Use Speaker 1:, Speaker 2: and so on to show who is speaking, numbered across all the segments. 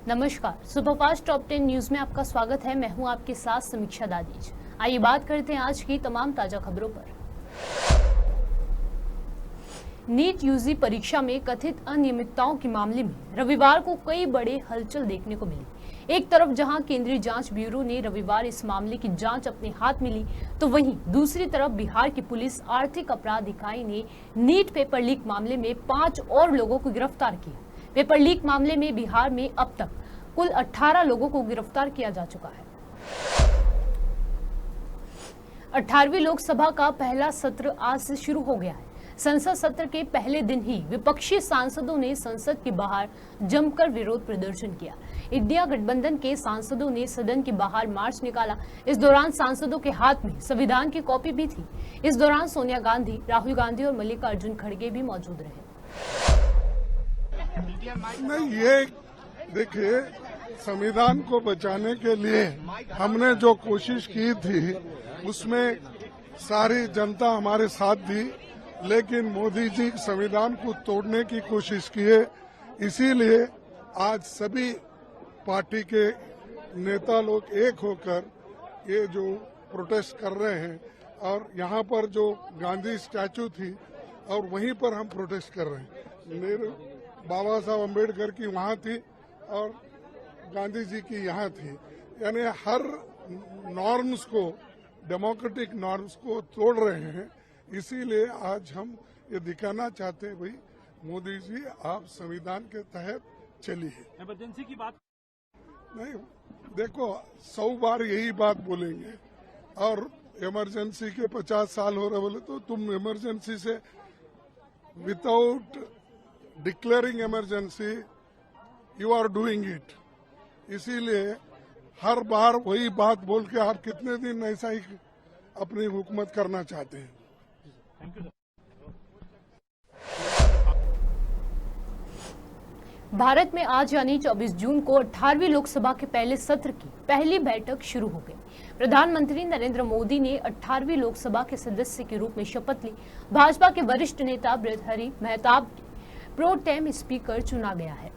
Speaker 1: नमस्कार, superfast top 10 news में आपका स्वागत है। मैं हूं आपके साथ समीक्षा दादीज। आइए बात करते हैं आज की तमाम ताजा खबरों पर। नीट यूजी परीक्षा में कथित अनियमितताओं के मामले में रविवार को कई बड़े हलचल देखने को मिली। एक तरफ जहां केंद्रीय जांच ब्यूरो ने रविवार इस मामले की जांच अपने हाथ में ली, तो वहीं दूसरी तरफ बिहार की पुलिस आर्थिक अपराध इकाई ने नीट पेपर लीक मामले में 5 और लोगों को गिरफ्तार किया। पेपर लीक मामले में बिहार में अब तक कुल 18 लोगों को गिरफ्तार किया जा चुका है। 18वीं लोकसभा का पहला सत्र आज से शुरू हो गया है। संसद सत्र के पहले दिन ही विपक्षी सांसदों ने संसद के बाहर जमकर विरोध प्रदर्शन किया। इंडिया गठबंधन के सांसदों ने सदन के बाहर मार्च निकाला। इस दौरान सांसदों के हाथ में संविधान की कॉपी भी थी। इस दौरान सोनिया गांधी, राहुल गांधी और मल्लिकार्जुन खड़गे भी मौजूद रहे।
Speaker 2: नहीं, ये देखिए, संविधान को बचाने के लिए हमने जो कोशिश की थी उसमें सारी जनता हमारे साथ थी, लेकिन मोदी जी संविधान को तोड़ने की कोशिश किए। इसीलिए आज सभी पार्टी के नेता लोग एक होकर ये जो प्रोटेस्ट कर रहे हैं, और यहाँ पर जो गांधी स्टैचू थी और वहीं पर हम प्रोटेस्ट कर रहे हैं। मेरे बाबा साहब अम्बेडकर की वहाँ थी और गांधी जी की यहाँ थी। यानी हर नॉर्म्स को, डेमोक्रेटिक नॉर्म्स को तोड़ रहे हैं। इसीलिए आज हम ये दिखाना चाहते हैं, भाई मोदी जी आप संविधान के तहत चलिए।
Speaker 3: इमरजेंसी की बात
Speaker 2: नहीं, देखो 100 बार यही बात बोलेंगे, और इमरजेंसी के 50 साल हो रहे बोले तो तुम इमरजेंसी से without declaring emergency you are doing it. इसीलिए हर बार वही बात बोल के आप कितने दिन ऐसा ही अपनी हुकूमत करना चाहते हैं।
Speaker 1: भारत में आज यानी 24 जून को 18वीं लोकसभा के पहले सत्र की पहली बैठक शुरू हो गई। प्रधानमंत्री नरेंद्र मोदी ने 18वीं लोकसभा के सदस्य के रूप में शपथ ली। भाजपा के वरिष्ठ नेता Bhartrihari Mahtab pro tem speaker चुना गया है,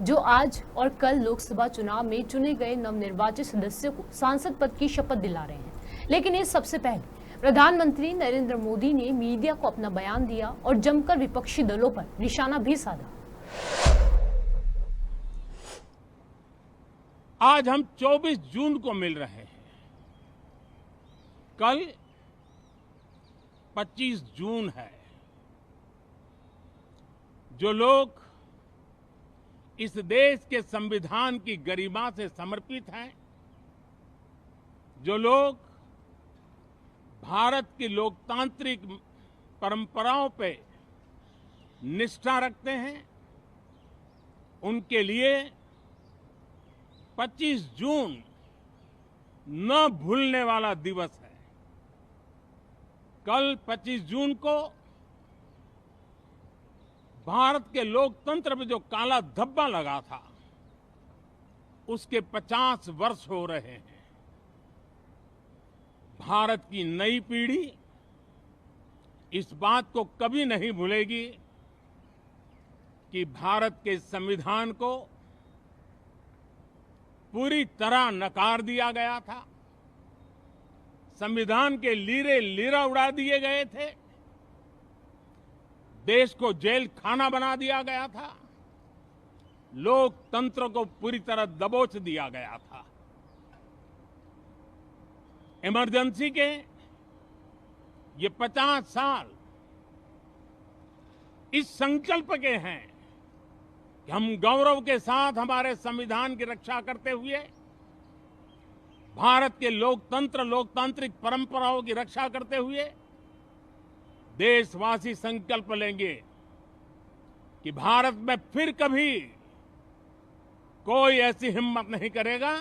Speaker 1: जो आज और कल लोकसभा चुनाव में चुने गए नवनिर्वाचित सदस्यों को सांसद पद की शपथ दिला रहे हैं। लेकिन इस सबसे पहले प्रधानमंत्री नरेंद्र मोदी ने मीडिया को अपना बयान दिया और जमकर विपक्षी दलों पर निशाना भी साधा।
Speaker 3: आज हम 24 जून को मिल रहे हैं। कल 25 जून है। जो लोग इस देश के संविधान की गरिमा से समर्पित हैं, जो लोग भारत की लोकतांत्रिक परंपराओं पे निष्ठा रखते हैं, उनके लिए 25 जून न भूलने वाला दिवस है। कल 25 जून को भारत के लोकतंत्र में जो काला धब्बा लगा था, उसके 50 वर्ष हो रहे हैं। भारत की नई पीढ़ी इस बात को कभी नहीं भूलेगी कि भारत के संविधान को पूरी तरह नकार दिया गया था। संविधान के लीरे लीरा उड़ा दिए गए थे। देश को जेल खाना बना दिया गया था। लोकतंत्र को पूरी तरह दबोच दिया गया था। इमरजेंसी के ये 50 साल इस संकल्प के हैं कि हम गौरव के साथ हमारे संविधान की रक्षा करते हुए भारत के लोकतंत्र, लोकतांत्रिक परंपराओं की रक्षा करते हुए देशवासी संकल्प लेंगे कि भारत में फिर कभी कोई ऐसी हिम्मत नहीं करेगा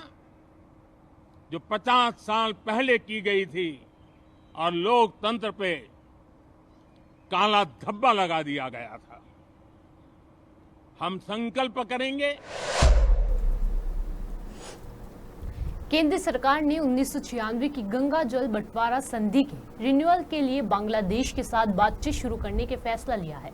Speaker 3: जो 50 साल पहले की गई थी और लोकतंत्र पे काला धब्बा लगा दिया गया था। हम संकल्प करेंगे।
Speaker 1: केंद्र सरकार ने 1996 की गंगा जल बंटवारा संधि के रिन्यूअल के लिए बांग्लादेश के साथ बातचीत शुरू करने के फैसला लिया है।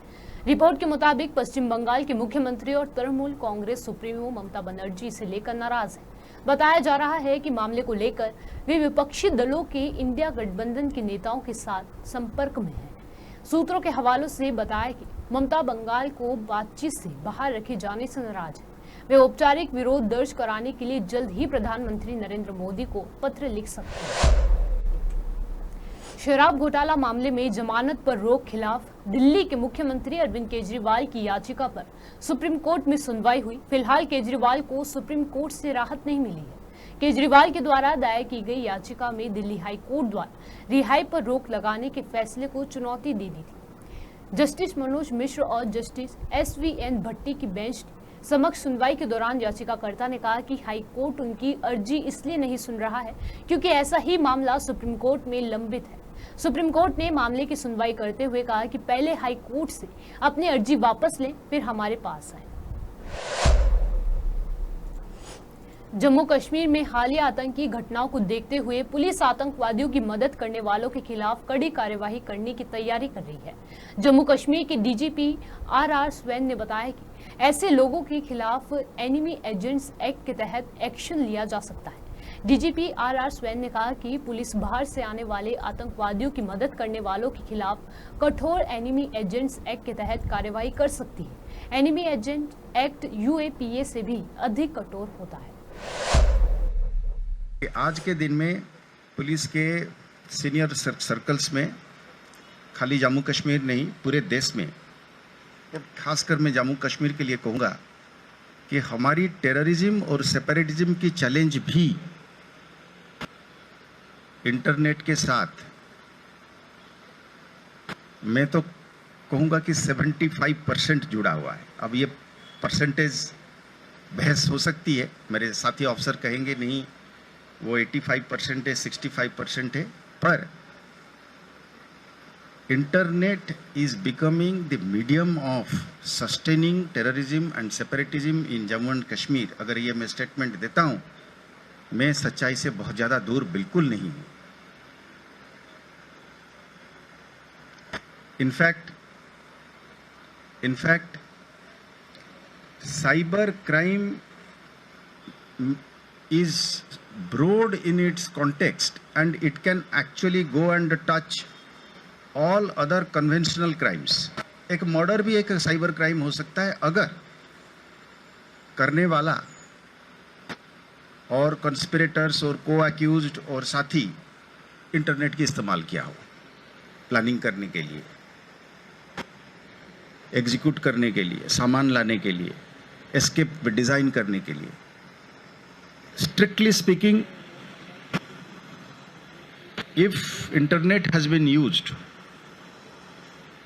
Speaker 1: रिपोर्ट के मुताबिक पश्चिम बंगाल के मुख्यमंत्री और तृणमूल कांग्रेस सुप्रीमो ममता बनर्जी से लेकर नाराज है। बताया जा रहा है कि मामले को लेकर वे विपक्षी दलों के इंडिया गठबंधन के नेताओं के साथ संपर्क में हैं। सूत्रों के हवालों से बताया कि ममता बंगाल को बातचीत से बाहर रखे जाने से नाराज है। वे औपचारिक विरोध दर्ज कराने के लिए जल्द ही प्रधानमंत्री नरेंद्र मोदी को पत्र लिख सकते हैं। शराब घोटाला मामले में जमानत पर रोक खिलाफ दिल्ली के मुख्यमंत्री अरविंद केजरीवाल की याचिका पर सुप्रीम कोर्ट में सुनवाई हुई। फिलहाल केजरीवाल को सुप्रीम कोर्ट से राहत नहीं मिली है। केजरीवाल के द्वारा दायर की गई याचिका में दिल्ली हाई कोर्ट द्वारा रिहाई पर रोक लगाने के फैसले को चुनौती दे दी थी। जस्टिस मनोज मिश्र और जस्टिस SVN भट्टी की बेंच समक्ष सुनवाई के दौरान याचिकाकर्ता ने कहा कि हाई कोर्ट उनकी अर्जी इसलिए नहीं सुन रहा है क्योंकि ऐसा ही मामला सुप्रीम कोर्ट में लंबित है। सुप्रीम कोर्ट ने मामले की सुनवाई करते हुए कहा कि पहले हाई कोर्ट से अपनी अर्जी वापस लें, फिर हमारे पास आए। जम्मू कश्मीर में हालिया आतंकी घटनाओं को देखते हुए पुलिस आतंकवादियों की मदद करने वालों के खिलाफ कड़ी कार्यवाही करने की तैयारी कर रही है। जम्मू कश्मीर के DGP RR स्वैन ने बताया कि ऐसे लोगों के खिलाफ एनिमी एजेंट्स एक्ट के तहत एक्शन लिया जा सकता है। DGP RR स्वैन ने कहा कि पुलिस बाहर से आने वाले आतंकवादियों की मदद करने वालों के खिलाफ कठोर एनिमी एजेंट्स एक्ट के तहत कार्रवाई कर सकती है। एनिमी एजेंट एक्ट UAPA से भी अधिक कठोर होता है।
Speaker 4: आज के दिन में पुलिस के सीनियर सर्कल्स में खाली जम्मू कश्मीर नहीं पूरे देश में, और खासकर मैं जम्मू कश्मीर के लिए कहूँगा कि हमारी टेररिज्म और सेपरेटिज्म की चैलेंज भी इंटरनेट के साथ मैं तो कहूँगा कि 75% जुड़ा हुआ है। अब ये परसेंटेज बहस हो सकती है, मेरे साथी अफसर कहेंगे नहीं वो 85% है 65% है, पर internet is becoming the medium of sustaining terrorism and separatism in Jammu and Kashmir. अगर ये मैं स्टेटमेंट देता हूँ, मैं सच्चाई से बहुत ज़्यादा दूर बिल्कुल नहीं हूँ। In fact cyber crime is broad in its context and it can actually go and touch all other conventional crimes. एक मर्डर भी एक साइबर क्राइम हो सकता है अगर करने वाला और कंस्पिरेटर्स और को अक्यूज्ड और साथी इंटरनेट की इस्तेमाल किया हो प्लानिंग करने के लिए, एग्जीक्यूट करने के लिए, सामान लाने के लिए, एस्केप डिजाइन करने के लिए। Strictly speaking, if internet has been used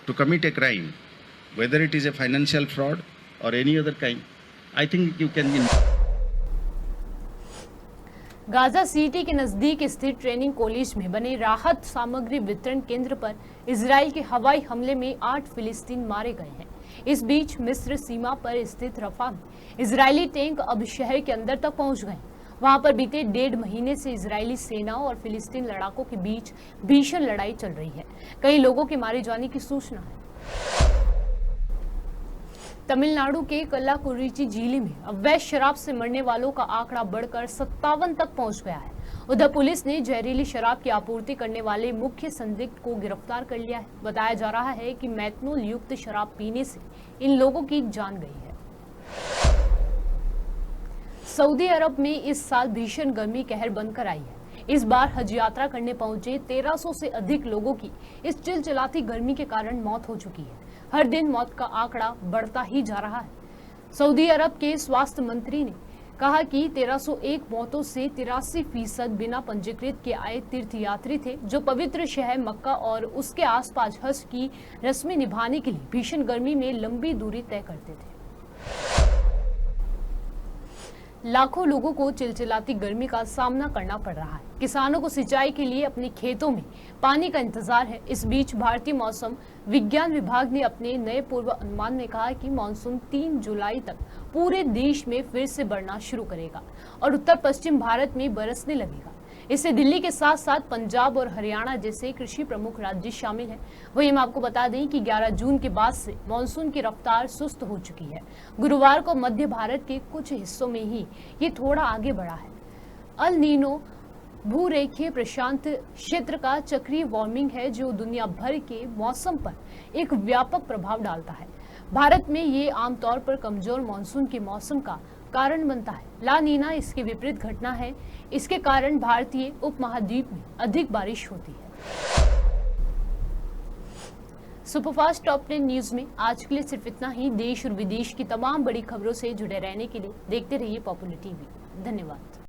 Speaker 4: to commit a crime, whether it is a financial fraud or any other kind, I think you can.
Speaker 1: Gaza city के नजदीक स्थित ट्रेनिंग कॉलेज में बने राहत सामग्री वितरण केंद्र पर इजराइल के हवाई हमले में 8 फिलिस्तीन मारे गए हैं। इस बीच मिस्र सीमा पर स्थित रफा में इजरायली टैंक अब शहर के अंदर तक पहुंच गए। वहां पर बीते 1.5 महीने से इजरायली सेना और फिलिस्तीन लड़ाकों के बीच भीषण लड़ाई चल रही है। कई लोगों के मारे जाने की सूचना है। तमिलनाडु के कल्लाकुरिची जिले में अवैध शराब से मरने वालों का आंकड़ा बढ़कर 57 तक पहुंच गया है। उधर पुलिस ने जहरीली शराब की आपूर्ति करने वाले मुख्य संदिग्ध को गिरफ्तार कर लिया है। बताया जा रहा है कि मेथनॉल युक्त शराब पीने से इन लोगों की जान गई है। सऊदी अरब में इस साल भीषण गर्मी कहर बनकर आई है। इस बार हज यात्रा करने पहुंचे 1300 से अधिक लोगों की इस चिलचिलाती गर्मी के कारण मौत हो चुकी है। हर दिन मौत का आंकड़ा बढ़ता ही जा रहा है। सऊदी अरब के स्वास्थ्य मंत्री ने कहा कि 1301 मौतों से 83% बिना पंजीकृत के आए तीर्थयात्री थे, जो पवित्र शहर मक्का और उसके आसपास हज की रस्में निभाने के लिए भीषण गर्मी में लंबी दूरी तय करते थे। लाखों लोगों को चिलचिलाती गर्मी का सामना करना पड़ रहा है। किसानों को सिंचाई के लिए अपने खेतों में पानी का इंतजार है। इस बीच भारतीय मौसम विज्ञान विभाग ने अपने नए पूर्व अनुमान में कहा कि मानसून 3 जुलाई तक पूरे देश में फिर से बढ़ना शुरू करेगा और उत्तर पश्चिम भारत में बरसने लगेगा। इससे दिल्ली के साथ साथ पंजाब और हरियाणा जैसे कृषि प्रमुख राज्य शामिल हैं। वहीं हम आपको बता दें कि 11 जून के बाद से मानसून की रफ्तार सुस्त हो चुकी है। गुरुवार को मध्य भारत के कुछ हिस्सों में ही ये थोड़ा आगे बढ़ा है। अल नीनो भूरेखीय प्रशांत क्षेत्र का चक्रीय वार्मिंग है जो दुनिया भर के मौसम पर एक व्यापक प्रभाव डालता है। भारत में ये आमतौर पर कमजोर मानसून के मौसम का कारण बनता है। ला नीना इसके विपरीत घटना है। इसके कारण भारतीय उपमहाद्वीप में अधिक बारिश होती है। सुपरफास्ट टॉप 10 न्यूज में आज के लिए सिर्फ इतना ही। देश और विदेश की तमाम बड़ी खबरों से जुड़े रहने के लिए देखते रहिए पॉपुलर टीवी। धन्यवाद।